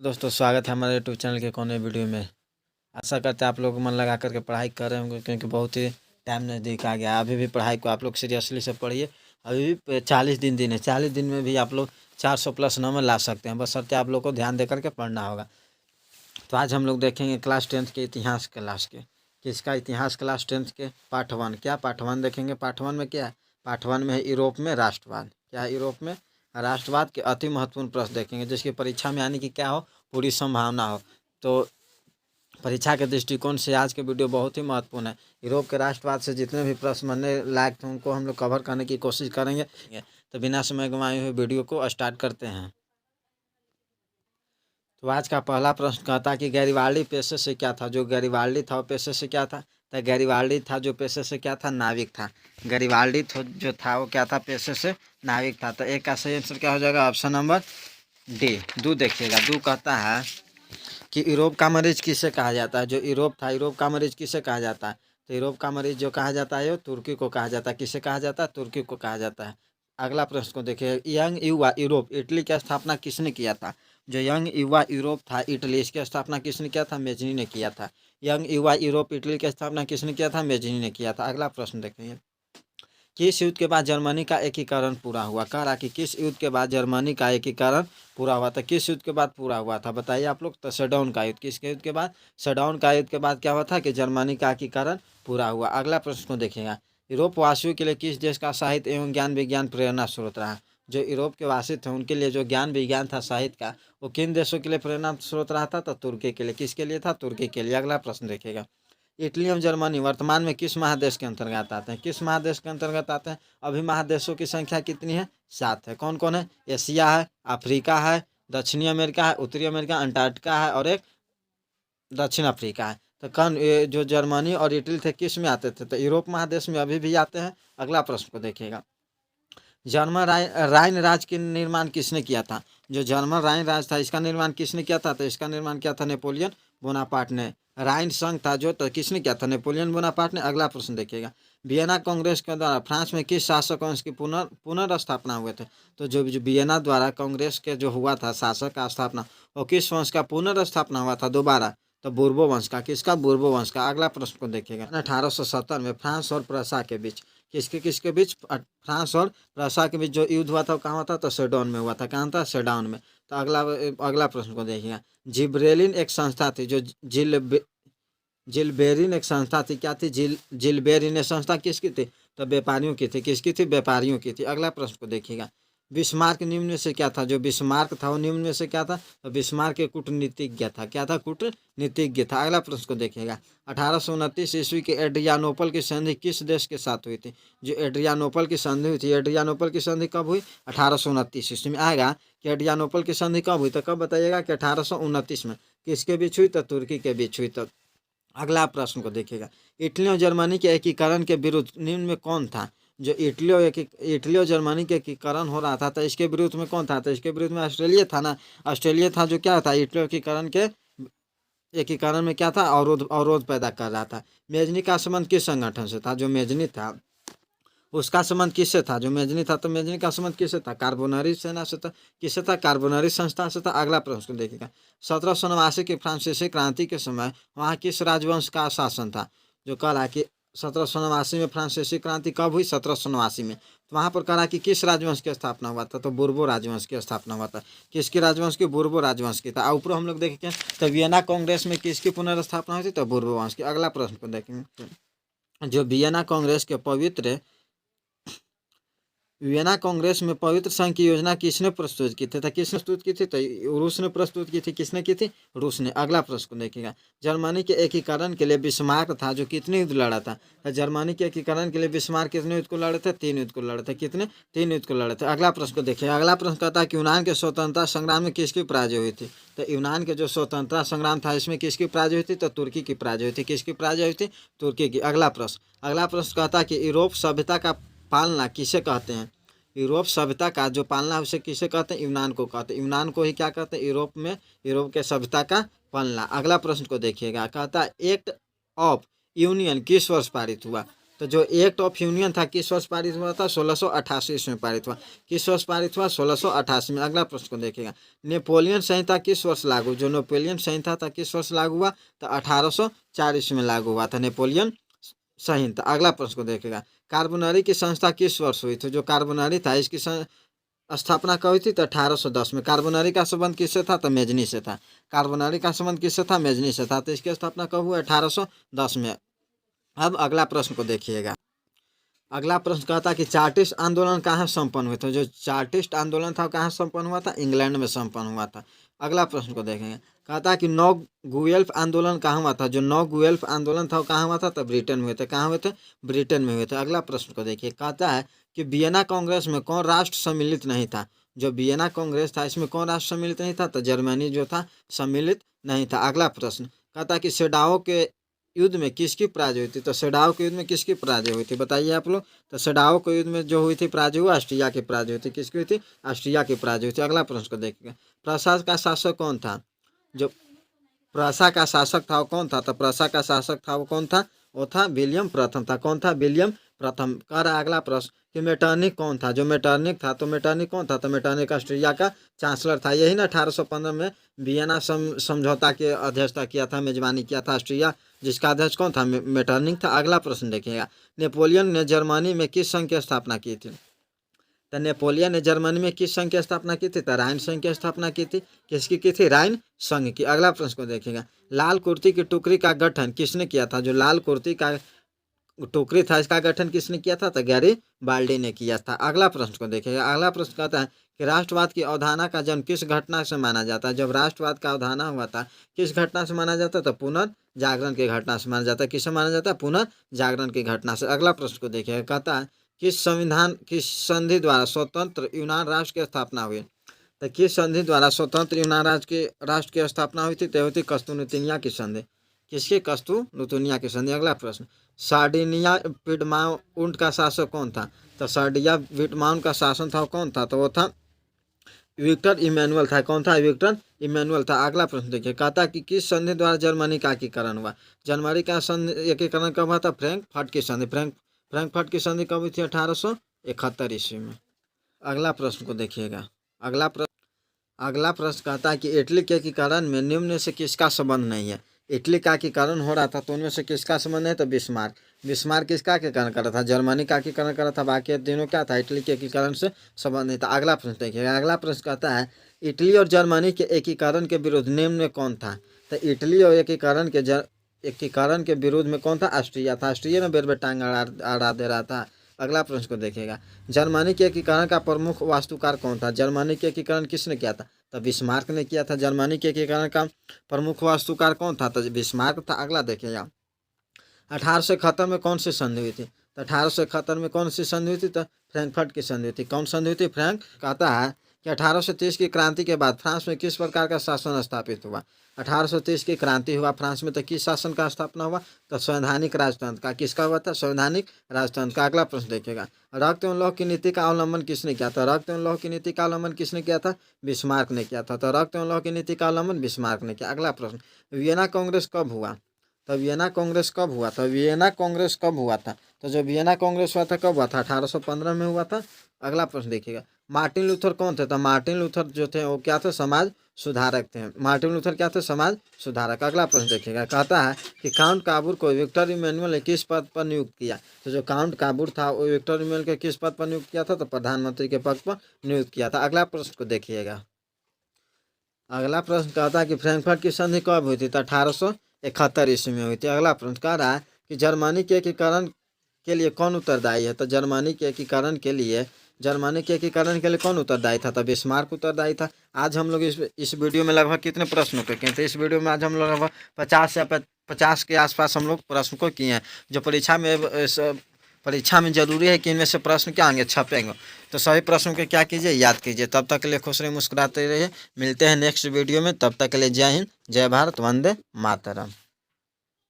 दोस्तों स्वागत है हमारे यूट्यूब चैनल के कोने वीडियो में। आशा करते हैं आप लोग मन लगा करके पढ़ाई कर रहे होंगे, क्योंकि बहुत ही टाइम नज़दीक आ गया। अभी भी पढ़ाई को आप लोग सीरियसली से पढ़िए। अभी भी 40 दिन है। 40 दिन में भी आप लोग 400 प्लस नंबर ला सकते हैं, बशर्ते आप लोग को ध्यान दे करके पढ़ना होगा। तो आज हम लोग देखेंगे क्लास 10th के इतिहास क्लास के, किसका इतिहास क्लास 10th के पार्ट 1। क्या पार्ट 1 देखेंगे? पार्ट 1 में क्या है? पार्ट 1 में है यूरोप में राष्ट्रवाद। क्या है? यूरोप में राष्ट्रवाद के अति महत्वपूर्ण प्रश्न देखेंगे, जिसकी परीक्षा में आने की क्या हो, पूरी संभावना हो। तो परीक्षा के दृष्टिकोण से आज के वीडियो बहुत ही महत्वपूर्ण है। यूरोप के राष्ट्रवाद से जितने भी प्रश्न बनने लायक थे उनको हम लोग कवर करने की कोशिश करेंगे। तो बिना समय गंवाए हुए वीडियो को स्टार्ट करते हैं। तो आज का पहला प्रश्न कहता कि गैरिबाल्डी पेशे से क्या था? जो गैरिबाल्डी था वो पेशे से क्या था? तो गैरिबाल्डी था जो पेशे से क्या था? नाविक था। गैरिबाल्डी जो था वो क्या था? पेशे से नाविक था। तो एक का सही आंसर क्या हो जाएगा? Option number D. दो देखिएगा, दो कहता है कि यूरोप का मरीज किसे कहा जाता है? जो यूरोप था, यूरोप का मरीज किसे कहा जाता है? तो यूरोप का मरीज जो कहा जाता है वो तुर्की को कहा जाता है। किसे कहा जाता है? तुर्की को कहा जाता है। अगला प्रश्न को देखिए, यंग युवा यूरोप इटली की स्थापना किसने किया था? जो यंग युवा यूरोप था इटली, इसकी स्थापना किसने किया था? मेजनी ने किया था। यंग युवा यूरोप इटली की स्थापना किसने किया था? मेजनी ने किया था। अगला प्रश्न देखिए, किस युद्ध के बाद जर्मनी का एकीकरण पूरा हुआ? कह रहा कि किस युद्ध के बाद जर्मनी का एकीकरण पूरा हुआ था? किस युद्ध के बाद पूरा हुआ था बताइए आप लोग? तो शटडाउन का युद्ध। किसके युद्ध के बाद? शटडाउन का युद्ध के बाद क्या हुआ था कि जर्मनी का एकीकरण पूरा हुआ। अगला प्रश्न को देखिएगा, यूरोप वासियों के लिए किस देश का साहित्य एवं ज्ञान विज्ञान प्रेरणा स्रोत रहा? जो यूरोप के वासी थे उनके लिए जो ज्ञान विज्ञान था साहित्य का, वो किन देशों के लिए प्रेरणा स्रोत रहा था? तो तुर्की के लिए। किसके लिए था? तुर्की के लिए। अगला प्रश्न देखिएगा, इटली एवं जर्मनी वर्तमान में किस महादेश के अंतर्गत आते हैं? किस महादेश के अंतर्गत आते हैं? अभी महादेशों की संख्या कितनी है? 7 है। कौन कौन है? एशिया है, अफ्रीका है, दक्षिणी अमेरिका है, उत्तरी अमेरिका, अंटार्कटिका है और एक दक्षिण अफ्रीका है। तो कौन ये जो जर्मनी और इटली थे किस में आते थे? तो यूरोप महादेश में अभी भी आते हैं। अगला प्रश्न को देखिएगा, जर्मन राइन राज्य के निर्माण किसने किया था? जो जर्मन राइन राज्य था इसका निर्माण किसने किया था? तो इसका निर्माण किया था नेपोलियन बोनापार्ट ने। राइन संघ था जो, तो किसने किया था? नेपोलियन बोनापार्ट ने। अगला प्रश्न देखिएगा, वियना कांग्रेस के द्वारा फ्रांस में किस शासक वंश की पुनर्स्थापना हुए थे? तो जो वियना द्वारा कांग्रेस के जो हुआ था शासक का स्थापना, और किस वंश का पुनर्स्थापना हुआ था दोबारा? तो बुर्बो वंश का। किसका? बुर्बो वंश का। अगला प्रश्न को देखिएगा, 1870 में फ्रांस और प्रसा के बीच किसके किसके बीच? फ्रांस और प्रसा के बीच जो युद्ध हुआ था वो कहाँ हुआ था? तो सेडोन में हुआ था। कहाँ था? सेडोन में। तो अगला प्रश्न को देखिएगा, जिब्रेलिन एक संस्था थी जो जिलबेरिन एक संस्था थी। क्या थी? जिलबेरिन एक संस्था किसकी थी? तो व्यापारियों की थी। किसकी थी? व्यापारियों की थी। अगला प्रश्न को देखिएगा, बिस्मार्क निम्न में से क्या था? जो बिस्मार्क था वो निम्न में से क्या था? तो बिस्मार्क एक कूटनीतिज्ञ था। क्या था? कूटनीतिज्ञ था। अगला प्रश्न को देखिएगा, 1829 ईस्वी के एड्रियानोपल की संधि किस देश के साथ हुई थी? जो एड्रियानोपल की संधि हुई थी, एड्रियानोपल की संधि कब हुई? 1829 ईस्वी में। आएगा कि एड्रियानोपल की संधि कब हुई? तो कब बताइएगा कि 1829 में। किसके बीच हुई? तो तुर्की के बीच हुई। तो अगला प्रश्न को देखिएगा, इटली और जर्मनी के एकीकरण के विरुद्ध निम्न में कौन था? जो इटली और जर्मनी के एकीकरण हो रहा था तो इसके विरुद्ध में कौन था? तो इसके विरुद्ध में ऑस्ट्रेलिया था ना। ऑस्ट्रेलिया था जो क्या था? इटली एकीकरण के एकीकरण में क्या था? अवरोध पैदा कर रहा था। मेजनी का संबंध किस संगठन से था? जो मेजनी था उसका संबंध किससे था? जो मेजनी था तो मेजनी का संबंध किससे था? कार्बोनरी सेना से था। किससे था? कार्बोनरी संस्था से था। अगला प्रश्न देखिएगा, 1789 की फ्रांसीसी क्रांति के समय वहाँ किस राजवंश का शासन था? जो कह रहा कि 1789 में फ्रांसीसी क्रांति कब हुई? 1789 में। तो वहाँ पर कह रहा कि किस राजवंश की स्थापना हुआ था? तो बुर्बो राजवंश की स्थापना हुआ था। किसकी राजवंश की? बुर्बो राजवंश की था। ऊपर हम लोग देखेंगे तो वियना कांग्रेस में किसकी पुनर्स्थापना हुई थी? तो बुर्बो वंश की। अगला प्रश्न को देखेंगे, जो वियना कांग्रेस के पवित्र वियना कांग्रेस में पवित्र संघ की योजना किसने प्रस्तुत की थी? तो किसने प्रस्तुत की थी? तो रूस ने प्रस्तुत की थी। किसने की थी? रूस ने। अगला प्रश्न को देखिएगा, जर्मनी के एकीकरण के लिए बिस्मार्क था जो कितने युद्ध लड़ा था? तो जर्मनी के एकीकरण के लिए बिस्मार्क कितने युद्ध को लड़े थे? 3 युद्ध को लड़े थे। कितने? 3 युद्ध को लड़े थे। अगला प्रश्न को देखिए, अगला प्रश्न कहता है कि यूनान के स्वतंत्रता संग्राम में किसकी पराजय हुई थी? तो यूनान के जो स्वतंत्रता संग्राम था इसमें किसकी पराजय हुई थी? तो तुर्की की पराजय हुई थी। किसकी पराजय हुई थी? तुर्की की। अगला प्रश्न कहता है कि यूरोप सभ्यता का पालना किसे कहते हैं? यूरोप सभ्यता का जो पालना है उसे किसे कहते हैं? यूनान को कहते हैं। यूनान को ही क्या कहते हैं? यूरोप के सभ्यता का पालना। अगला प्रश्न को देखिएगा, कहता है एक्ट ऑफ यूनियन किस वर्ष पारित हुआ? तो तो जो एक्ट ऑफ यूनियन था किस वर्ष पारित हुआ था? 1688 ईस्वी में पारित हुआ। किस वर्ष पारित हुआ? 1688 में। अगला प्रश्न को देखिएगा, नेपोलियन संहिता किस वर्ष लागू? जो नेपोलियन संहिता था किस वर्ष लागू हुआ? तो 1804 ईस्वी में लागू हुआ था नेपोलियन संहिता। अगला प्रश्न को देखिएगा, कार्बोनरी की संस्था किस वर्ष हुई थी? जो कार्बोनरी था इसकी स्थापना कब हुई थी? तो 1810 में। कार्बोनरी का संबंध किससे था? तो मेजनी से था। कार्बोनरी का संबंध किससे था? मेजनी से था। तो इसकी स्थापना कब हुआ? 1810 में। अब अगला प्रश्न को देखिएगा, अगला प्रश्न कहता है कि चार्टिस्ट आंदोलन कहाँ संपन्न हुए थे? जो चार्टिस्ट आंदोलन था कहाँ संपन्न हुआ था? इंग्लैंड में संपन्न हुआ था। अगला प्रश्न को देखेंगे, कहता है कि नौ गुएल्फ आंदोलन कहाँ हुआ था? जो नौ गुएल्फ आंदोलन था वो कहाँ हुआ था? तो ब्रिटेन में हुए थे। कहाँ हुए थे? ब्रिटेन में हुए थे। अगला प्रश्न को देखिए, कहता है कि वियना कांग्रेस में कौन राष्ट्र सम्मिलित नहीं था? जो वियना कांग्रेस था इसमें कौन राष्ट्र सम्मिलित नहीं था? तो जर्मनी जो था सम्मिलित नहीं था। अगला प्रश्न कहता है कि सेडाओ के युद्ध में किसकी पराजय हुई थी? तो सेडाओ के युद्ध में किसकी पराजय हुई थी? बताइए आप लोग। तो सेडाओ के युद्ध में जो हुई थी पराजय हुआ, ऑस्ट्रिया की पराजय हुई थी। किसकी हुई थी? ऑस्ट्रिया की पराजय हुई थी। अगला प्रश्न को देखिएगा, प्रशा का शासक कौन था? जो प्रशा का शासक था वो कौन था? तो प्रशा का शासक था वो कौन था? वो था विलियम प्रथम था। कौन था? विलियम प्रथम। कह रहा अगला प्रश्न कि मेटरनिक कौन था? जो मेटरनिक था, तो मेटरनिक कौन था? तो मेटरनिक ऑस्ट्रिया का चांसलर था। यही ना 1815 में वियना समझौता के अध्यक्षता किया था, मेजबानी किया था ऑस्ट्रिया, जिसका अध्यक्ष कौन था? मेटरनिक था। अगला प्रश्न देखिएगा, नेपोलियन ने जर्मनी में किस संघ की स्थापना की थी? तो नेपोलियन ने जर्मनी में किस संघ की स्थापना की थी? तो राइन संघ की स्थापना की थी। किसकी की थी? राइन संघ की। अगला प्रश्न को देखिएगा, लाल कुर्ती की टुकड़ी का गठन किसने किया था? जो लाल कुर्ती का टोकरी था इसका गठन किसने किया था? तो गैरीबाल्डी ने किया था। अगला प्रश्न को देखिएगा, अगला प्रश्न कहता है कि राष्ट्रवाद की अवधारणा का जन्म किस घटना से माना जाता है? जब राष्ट्रवाद का अवधारणा हुआ था किस घटना से माना जाता है? तो पुनर्जागरण की घटना से माना जाता है। किससे माना जाता है? पुनर्जागरण की घटना से। अगला प्रश्न को देखिएगा, कहता है किस संविधान किस संधि द्वारा स्वतंत्र यूनान राष्ट्र की स्थापना हुई? तो किस संधि द्वारा स्वतंत्र यूनान राष्ट्र की स्थापना हुई थी? तो हुई थी कस्तूनुतिनिया की संधि। किसकी? कस्तूनुतिनिया की संधि। अगला प्रश्न, सार्डिनिया पिडमाउंट का शासक कौन था? तो सार्डिया पिडमाउंट का शासन था कौन था? तो वो था विक्टर इमैनुअल था। कौन था? विक्टर इमैनुअल था। अगला प्रश्न देखिए, कहता कि किस संधि द्वारा जर्मनी का एकीकरण हुआ? जर्मनी का एकीकरण कब हुआ था? फ्रैंकफर्ट की संधि। फ्रैंकफर्ट की संधि कब हुई थी? 1871 ईस्वी में। अगला प्रश्न को देखिएगा, अगला प्रश्न कहता है कि इटली के एकीकरण में निम्न में से किसका संबंध नहीं है? इटली का एकीकरण हो रहा था तो उनमें से किसका संबंध है? तो बिस्मार्क। बिस्मार्क किसका एकीकरण कर रहा था? जर्मनी का एकीकरण कर रहा था। बाकी तीनों क्या था? इटली के एकीकरण से संबंध नहीं था। अगला प्रश्न देखिएगा, अगला प्रश्न कहता है इटली और जर्मनी के एकीकरण के विरुद्ध निम्न में कौन था? तो इटली और एकीकरण के विरोध में कौन था? ऑस्ट्रिया था। ऑस्ट्रिया में बेर बेर टांग अड़ा दे रहा था। अगला प्रश्न को देखिएगा, जर्मनी के एकीकरण का प्रमुख वास्तुकार कौन था? जर्मनी के एकीकरण किसने किया था? तो बिस्मार्क ने किया था। जर्मनी के एकीकरण का प्रमुख वास्तुकार कौन था? तो बिस्मार्क था। अगला देखिएगा, 1871 में कौन सी संधि हुई थी? तो 1871 में कौन सी संधि हुई थी? तो फ्रैंकफर्ट की संधि हुई थी। कौन संधि हुई थी? फ्रैंक। कहता है कि 1830 की क्रांति के बाद फ्रांस में किस प्रकार का शासन स्थापित हुआ? 1830 की क्रांति हुआ फ्रांस में, तो किस शासन का स्थापना हुआ? तो संवैधानिक राजतंत्र का। किसका हुआ था? संवैधानिक राजतंत्र का। अगला प्रश्न देखिएगा, रक्त एवं लौह की नीति का अवलंबन किसने किया था? रक्त एवं लौह की नीति का अवलंबन किसने किया था? बिस्मार्क ने किया था। तो रक्त एवं लौह की नीति का अवलंबन बिस्मार्क ने किया। अगला प्रश्न, वियना कांग्रेस कब हुआ? तो वियना कांग्रेस कब हुआ था? वियना कांग्रेस कब हुआ था? तो जो वियना कांग्रेस हुआ था कब हुआ था? 1815 में हुआ था। अगला प्रश्न देखिएगा, मार्टिन लूथर कौन थे? तो मार्टिन लूथर जो थे वो क्या थे? समाज सुधारक थे। मार्टिन लूथर क्या थे? समाज सुधारक। अगला प्रश्न देखिएगा, कहता है कि काउंट काबूर को विक्टर इमैनुअल ने किस पद पर नियुक्त किया? तो जो काउंट काबूर था वो विक्टर इमैनुअल के किस पद पर नियुक्त किया था? तो प्रधानमंत्री के पद पर नियुक्त किया था। अगला प्रश्न को देखिएगा, अगला प्रश्न कहता है कि फ्रैंकफर्ट की संधि कब हुई थी? तो 1871 ईस्वी में हुई थी। अगला प्रश्न कह रहा है कि जर्मनी के एकीकरण के लिए कौन उत्तरदायी है? तो जर्मनी के एकीकरण के लिए कौन उत्तरदायी था? तो बिस्मार्क उत्तरदायी था। आज हम लोग इस वीडियो में लगभग कितने प्रश्नों को किए थे? इस वीडियो में आज हम लोग लगभग 50 के आसपास हम लोग प्रश्न को किए हैं। जो परीक्षा में जरूरी है कि इनमें से प्रश्न क्या आएंगे? छपेंगे। तो सभी प्रश्नों के क्या कीजिए? याद कीजिए। तब तक के लिए खुश रहिए, मुस्कुराते रहिए। मिलते हैं नेक्स्ट वीडियो में। तब तक के लिए जय हिंद, जय भारत, वंदे मातरम।